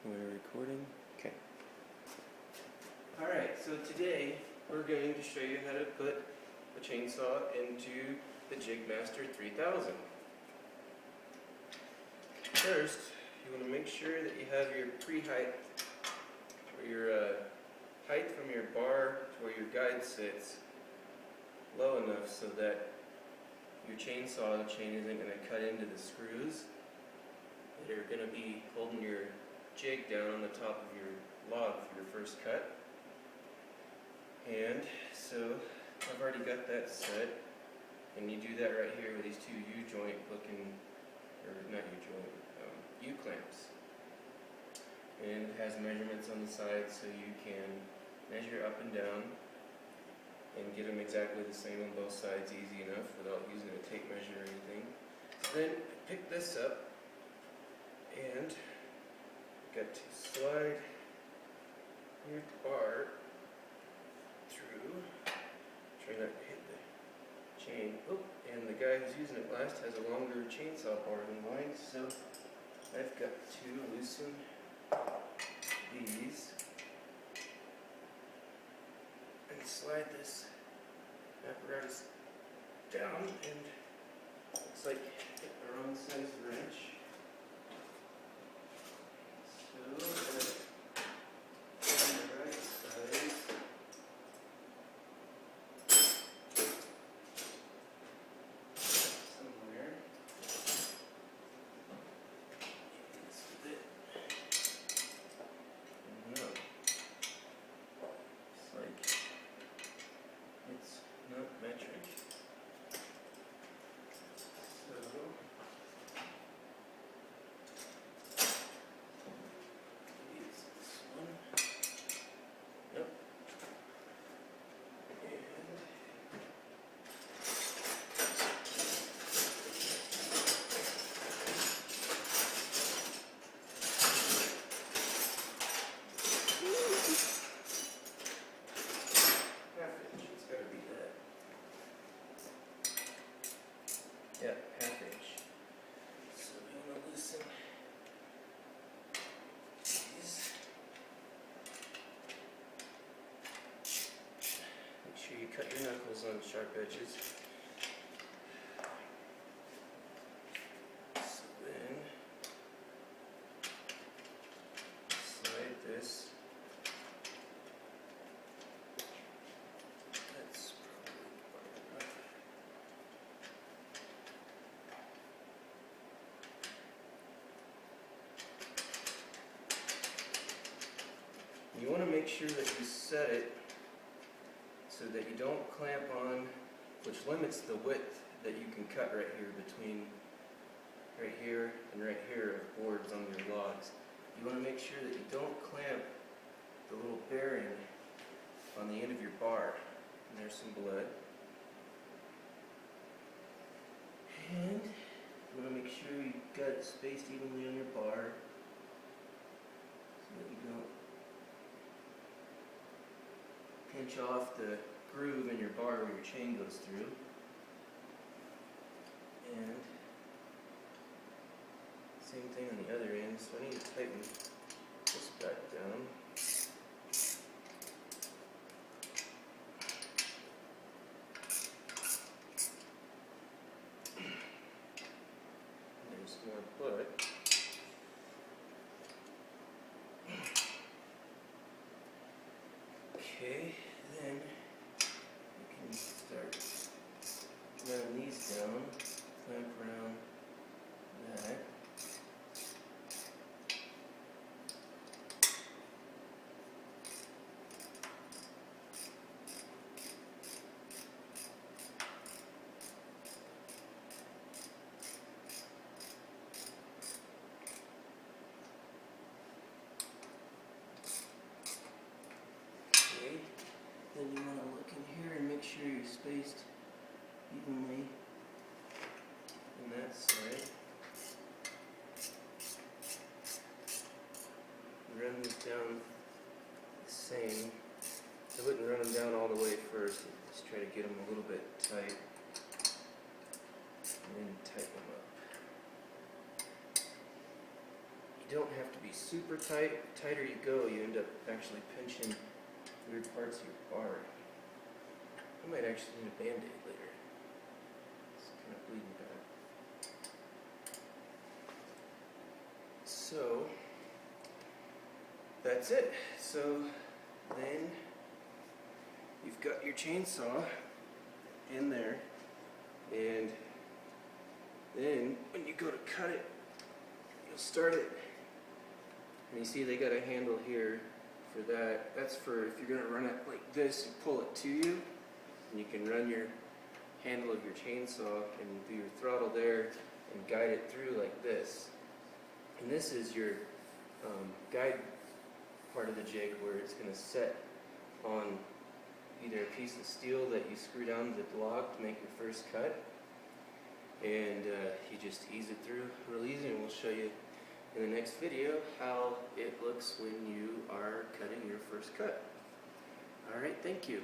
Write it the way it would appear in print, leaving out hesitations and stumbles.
We're recording. Okay. Alright, so today we're going to show you how to put a chainsaw into the Jigmaster 3000. First, you want to make sure that you have your pre-height, or your height from your bar to where your guide sits, low enough so that your chainsaw chain isn't going to cut into the screws that are going to be holding your jig down on the top of your log for your first cut. And so I've already got that set, and you do that right here with these two U-joint looking, or not U-joint, U-clamps. And it has measurements on the side so you can measure up and down and get them exactly the same on both sides easy enough without using a tape measure or anything. So then pick this up and got to slide your bar through, try not to hit the chain. Oh, and the guy who's using it last has a longer chainsaw bar than mine, so I've got to loosen these and slide this apparatus down, and looks like hit the wrong size wrench. So on the right side. Somewhere. It's it. No. It's like it's not metric. So use this one. Yep. And half-inch, it's gotta be that. Yeah, half-inch. So we want to loosen these. Make sure you cut your knuckles on sharp edges. So then slide this. That's probably far enough. You want to make sure that you set it so that you don't clamp on, which limits the width that you can cut right here between right here and right here of boards on your logs. You want to make sure that you don't clamp the little bearing on the end of your bar. And there's some blood. And you want to make sure you got it spaced evenly on your bar so that you don't pinch off the groove in your bar where your chain goes through. And same thing on the other end, so I need to tighten this back down. There's more blood. Okay, then you can start running these down, clamp around that. Okay, then you want to look in here and make sure you're spaced evenly on that side. Run these down the same. I wouldn't run them down all the way first. Just try to get them a little bit tight and then tighten them up. don't have to be super tight. The tighter you go, you end up actually pinching weird parts of your bar. I might actually need a Band-Aid later. It's kind of bleeding bad. So, that's it. So, then you've got your chainsaw in there, and then when you go to cut it, you'll start it, and you see they got a handle here for that. That's for if you're going to run it like this and pull it to you, and you can run your handle of your chainsaw and do your throttle there and guide it through like this. And this is your guide part of the jig where it's going to set on either a piece of steel that you screw down to the block to make your first cut, and you just ease it through real easy, and we'll show you in the next video how it looks when you are cutting your first cut. Alright, thank you.